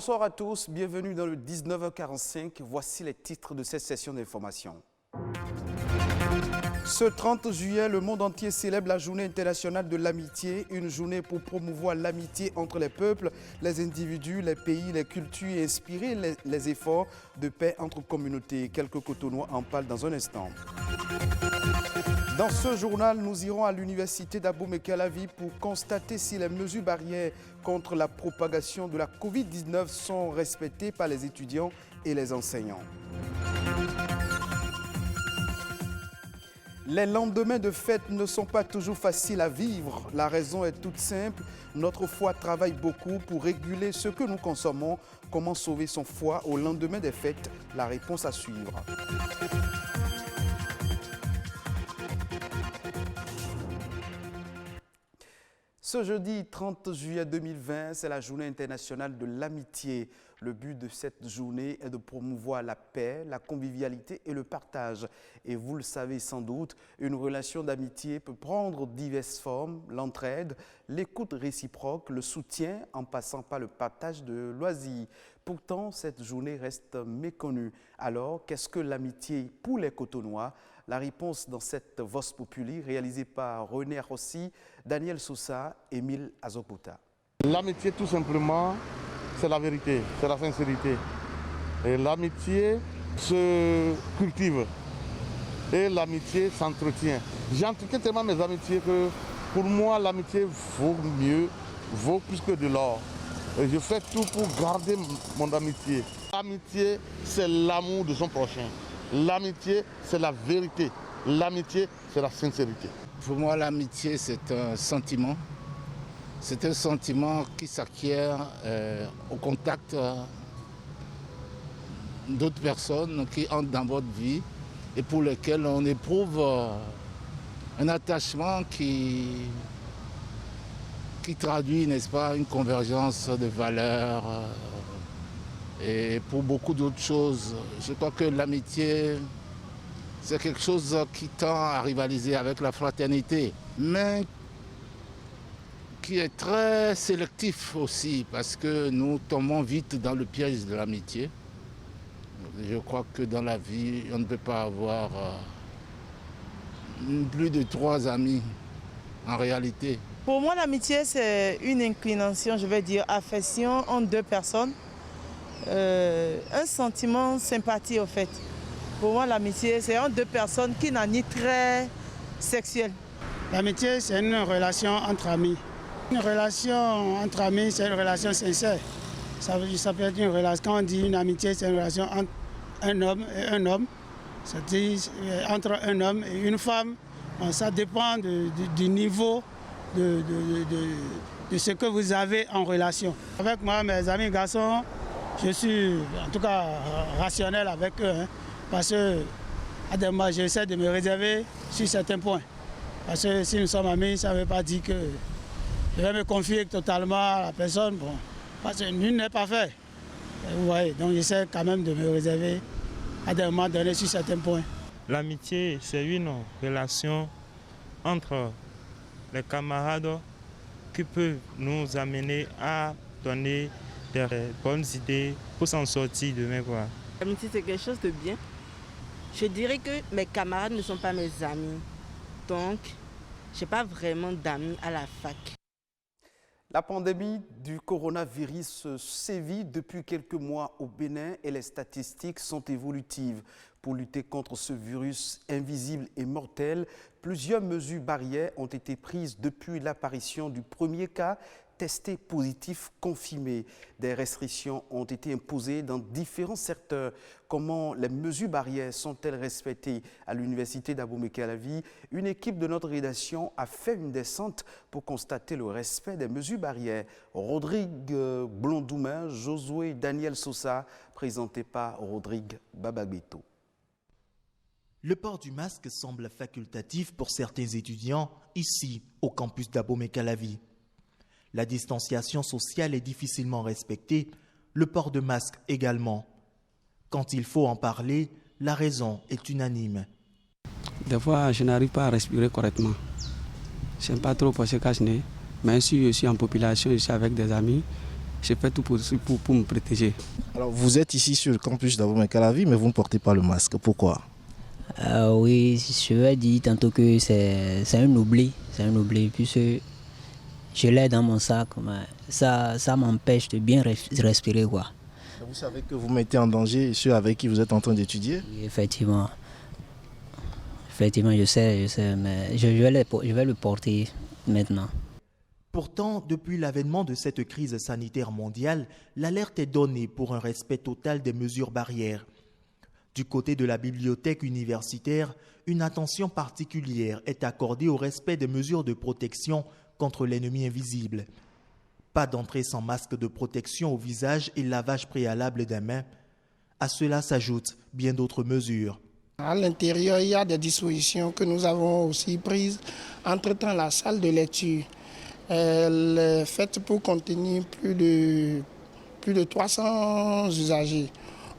Bonsoir à tous, bienvenue dans le 19h45. Voici les titres de cette session d'information. Ce 30 juillet, le monde entier célèbre la Journée internationale de l'amitié, une journée pour promouvoir l'amitié entre les peuples, les individus, les pays, les cultures et inspirer les efforts de paix entre communautés. Quelques Cotonois en parlent dans un instant. Dans ce journal, nous irons à l'université d'Abomey-Calavi pour constater si les mesures barrières contre la propagation de la Covid-19 sont respectées par les étudiants et les enseignants. Les lendemains de fête ne sont pas toujours faciles à vivre. La raison est toute simple. Notre foie travaille beaucoup pour réguler ce que nous consommons. Comment sauver son foie au lendemain des fêtes? La réponse à suivre. Ce jeudi 30 juillet 2020, c'est la journée internationale de l'amitié. Le but de cette journée est de promouvoir la paix, la convivialité et le partage. Et vous le savez sans doute, une relation d'amitié peut prendre diverses formes, l'entraide, l'écoute réciproque, le soutien en passant par le partage de loisirs. Pourtant, cette journée reste méconnue. Alors, qu'est-ce que l'amitié pour les Cotonois? La réponse dans cette Vox Populi réalisée par René Rossi, Daniel Sousa, Émile Azopouta. L'amitié, tout simplement, c'est la vérité, c'est la sincérité. Et l'amitié se cultive et l'amitié s'entretient. J'entretiens tellement mes amitiés que pour moi, l'amitié vaut mieux, vaut plus que de l'or. Et je fais tout pour garder mon amitié. L'amitié, c'est l'amour de son prochain. L'amitié, c'est la vérité. L'amitié, c'est la sincérité. Pour moi, l'amitié, c'est un sentiment. C'est un sentiment qui s'acquiert au contact d'autres personnes qui entrent dans votre vie et pour lesquelles on éprouve un attachement qui traduit, n'est-ce pas, une convergence de valeurs et pour beaucoup d'autres choses. Je crois que l'amitié, c'est quelque chose qui tend à rivaliser avec la fraternité, mais qui est très sélectif aussi, parce que nous tombons vite dans le piège de l'amitié. Je crois que dans la vie, on ne peut pas avoir plus de 3 amis en réalité. Pour moi, l'amitié, c'est une inclination, je vais dire, affection entre 2 personnes. Un sentiment sympathie, au fait. Pour moi, l'amitié, c'est entre 2 personnes qui n'ont ni très sexuel. L'amitié, c'est une relation entre amis. Une relation entre amis, c'est une relation sincère. Ça peut être une relation, quand on dit une amitié, c'est une relation entre un homme et un homme. C'est-à-dire entre un homme et une femme. Bon, ça dépend du niveau de ce que vous avez en relation. Avec moi, mes amis garçons, je suis en tout cas rationnel avec eux. Parce que à des moments, j'essaie de me réserver sur certains points. Parce que si nous sommes amis, ça ne veut pas dire que je vais me confier totalement à la personne. Bon, parce que nul n'est parfait. Vous voyez, donc j'essaie quand même de me réserver à des moments donnés sur certains points. L'amitié, c'est une relation entre les camarades qui peut nous amener à donner des bonnes idées pour s'en sortir demain, quoi. L'amitié, c'est quelque chose de bien. Je dirais que mes camarades ne sont pas mes amis. Donc, je n'ai pas vraiment d'amis à la fac. La pandémie du coronavirus sévit depuis quelques mois au Bénin et les statistiques sont évolutives. Pour lutter contre ce virus invisible et mortel, plusieurs mesures barrières ont été prises depuis l'apparition du premier cas testé positif confirmé. Des restrictions ont été imposées dans différents secteurs. Comment les mesures barrières sont-elles respectées? À l'université d'Abomey-Calavi, une équipe de notre rédaction a fait une descente pour constater le respect des mesures barrières. Rodrigue Blondoumain, Josué Daniel Sosa, présenté par Rodrigue Babagbeto. Le port du masque semble facultatif pour certains étudiants ici, au campus d'Abomey-Calavi. La distanciation sociale est difficilement respectée, le port de masque également. Quand il faut en parler, la raison est unanime. Des fois, je n'arrive pas à respirer correctement. Je n'aime pas trop pour se cacher, mais si je suis en population, je suis avec des amis, je fais tout possible pour me protéger. Alors vous êtes ici sur le campus d'Abomey-Calavi, mais vous ne portez pas le masque. Pourquoi? Oui, je vais dire tantôt que c'est un oubli. C'est un oubli, puisque je l'ai dans mon sac, mais ça m'empêche de bien respirer, quoi. Vous savez que vous mettez en danger ceux avec qui vous êtes en train d'étudier? Oui, effectivement. Effectivement, je sais, mais je vais le porter maintenant. Pourtant, depuis l'avènement de cette crise sanitaire mondiale, l'alerte est donnée pour un respect total des mesures barrières. Du côté de la bibliothèque universitaire, une attention particulière est accordée au respect des mesures de protection contre l'ennemi invisible. Pas d'entrée sans masque de protection au visage et lavage préalable des mains. À cela s'ajoutent bien d'autres mesures. À l'intérieur, il y a des dispositions que nous avons aussi prises. Entre-temps, la salle de lecture, elle est faite pour contenir plus de 300 usagers.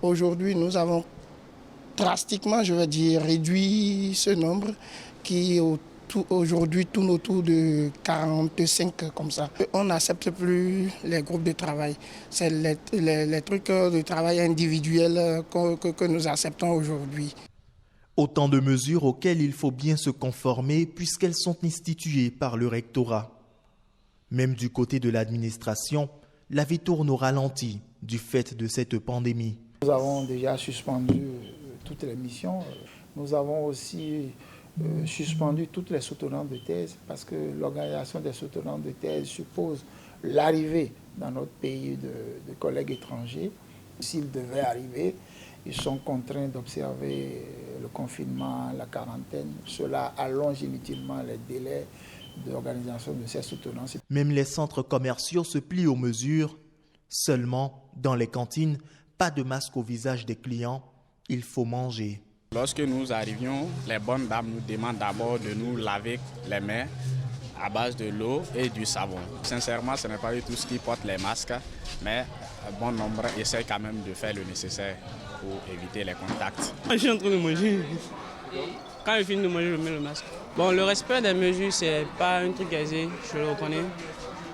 Aujourd'hui, nous avons drastiquement, je veux dire, réduit ce nombre qui aujourd'hui tourne autour de 45 comme ça. On n'accepte plus les groupes de travail. C'est les trucs de travail individuels que nous acceptons aujourd'hui. Autant de mesures auxquelles il faut bien se conformer puisqu'elles sont instituées par le rectorat. Même du côté de l'administration, la vie tourne au ralenti du fait de cette pandémie. Nous avons déjà suspendu toutes les missions. Nous avons aussi suspendu toutes les soutenances de thèse parce que l'organisation des soutenances de thèse suppose l'arrivée dans notre pays de collègues étrangers. S'ils devaient arriver, ils sont contraints d'observer le confinement, la quarantaine. Cela allonge inutilement les délais d'organisation de ces soutenances. Même les centres commerciaux se plient aux mesures. Seulement, dans les cantines, pas de masque au visage des clients. Il faut manger. Lorsque nous arrivions, les bonnes dames nous demandent d'abord de nous laver les mains à base de l'eau et du savon. Sincèrement, ce n'est pas du tout ce qui porte les masques, mais un bon nombre essaient quand même de faire le nécessaire pour éviter les contacts. Je suis en train de manger. Quand je finis de manger, je mets le masque. Bon, le respect des mesures, c'est pas un truc aisé, je le reconnais,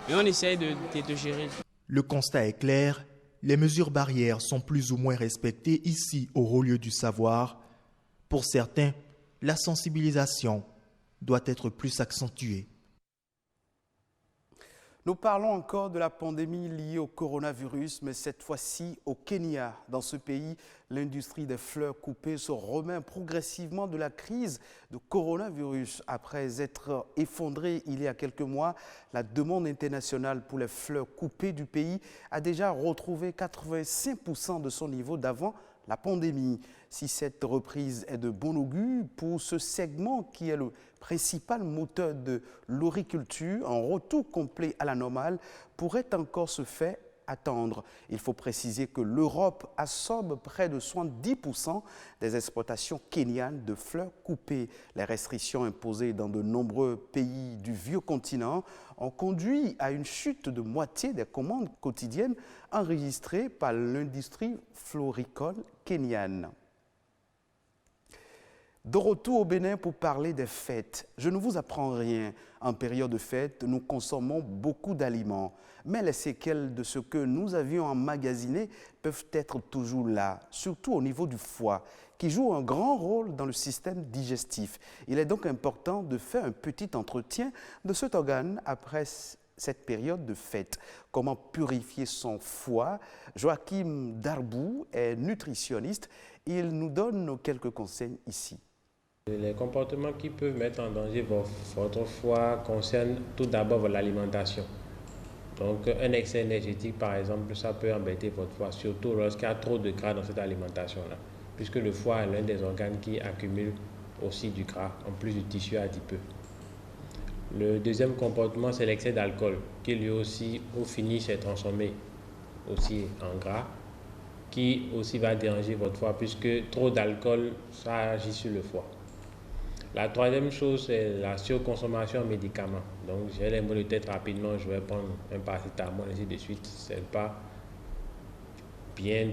mais on essaye de gérer. Le constat est clair, les mesures barrières sont plus ou moins respectées ici au Haut-Lieu du Savoir. Pour certains, la sensibilisation doit être plus accentuée. Nous parlons encore de la pandémie liée au coronavirus, mais cette fois-ci au Kenya. Dans ce pays, l'industrie des fleurs coupées se remet progressivement de la crise de coronavirus. Après être effondrée il y a quelques mois, la demande internationale pour les fleurs coupées du pays a déjà retrouvé 85% de son niveau d'avant la pandémie. Si cette reprise est de bon augure pour ce segment qui est le principal moteur de l'horiculture, un retour complet à la normale pourrait encore se faire attendre. Il faut préciser que l'Europe absorbe près de 70% des exportations kenyanes de fleurs coupées. Les restrictions imposées dans de nombreux pays du vieux continent ont conduit à une chute de moitié des commandes quotidiennes enregistrées par l'industrie floricole kenyane. De retour au Bénin pour parler des fêtes. Je ne vous apprends rien. En période de fête, nous consommons beaucoup d'aliments. Mais les séquelles de ce que nous avions emmagasiné peuvent être toujours là, surtout au niveau du foie, qui joue un grand rôle dans le système digestif. Il est donc important de faire un petit entretien de cet organe après cette période de fête. Comment purifier son foie? Joachim Darbou est nutritionniste. Il nous donne quelques conseils ici. Les comportements qui peuvent mettre en danger votre foie concernent tout d'abord l'alimentation. Donc un excès énergétique par exemple, ça peut embêter votre foie, surtout lorsqu'il y a trop de gras dans cette alimentation-là, puisque le foie est l'un des organes qui accumule aussi du gras, en plus du tissu adipeux. Le deuxième comportement, c'est l'excès d'alcool, qui lui aussi, au finish, est transformé aussi en gras, qui aussi va déranger votre foie, puisque trop d'alcool, ça agit sur le foie. La troisième chose, c'est la surconsommation en médicaments. Donc, j'ai les maux de tête rapidement, je vais prendre un paracétamol, ainsi de suite. Ce n'est pas bien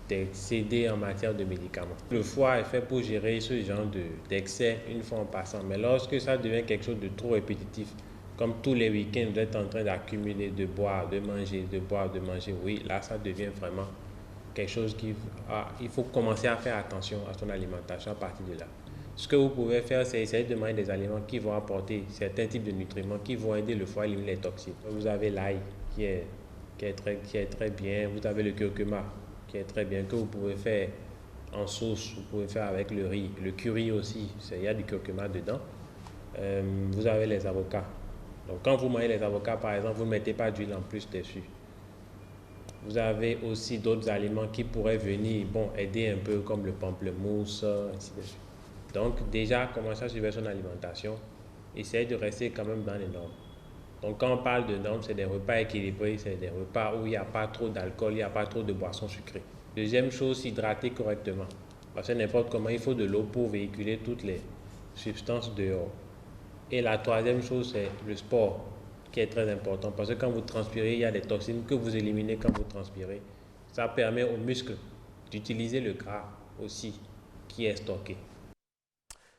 d'excéder en matière de médicaments. Le foie est fait pour gérer ce genre d'excès une fois en passant. Mais lorsque ça devient quelque chose de trop répétitif, comme tous les week-ends, vous êtes en train d'accumuler, de boire, de manger, de boire, de manger, oui, là, ça devient vraiment quelque chose il faut commencer à faire attention à son alimentation à partir de là. Ce que vous pouvez faire, c'est essayer de manger des aliments qui vont apporter certains types de nutriments qui vont aider le foie à éliminer les toxines. Vous avez l'ail qui est très bien, vous avez le curcuma qui est très bien, que vous pouvez faire en sauce, vous pouvez faire avec le riz, le curry aussi, il y a du curcuma dedans. Vous avez les avocats. Donc quand vous mangez les avocats, par exemple, vous ne mettez pas d'huile en plus dessus. Vous avez aussi d'autres aliments qui pourraient venir aider un peu, comme le pamplemousse, ainsi de suite. Donc déjà, commencez à suivre son alimentation. Essayez de rester quand même dans les normes. Donc quand on parle de normes, c'est des repas équilibrés, c'est des repas où il n'y a pas trop d'alcool, il n'y a pas trop de boissons sucrées. Deuxième chose, s'hydrater correctement. Parce que n'importe comment, il faut de l'eau pour véhiculer toutes les substances dehors. Et la troisième chose, c'est le sport, qui est très important. Parce que quand vous transpirez, il y a des toxines que vous éliminez quand vous transpirez. Ça permet aux muscles d'utiliser le gras aussi, qui est stocké.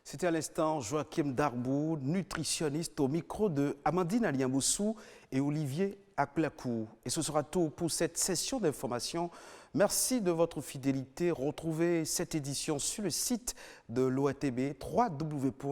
C'était à l'instant Joachim Darbou, nutritionniste, au micro de Amandine Aliamboussou et Olivier Aklakou. Et ce sera tout pour cette session d'information. Merci de votre fidélité. Retrouvez cette édition sur le site de l'OATB, www.oatb.bj.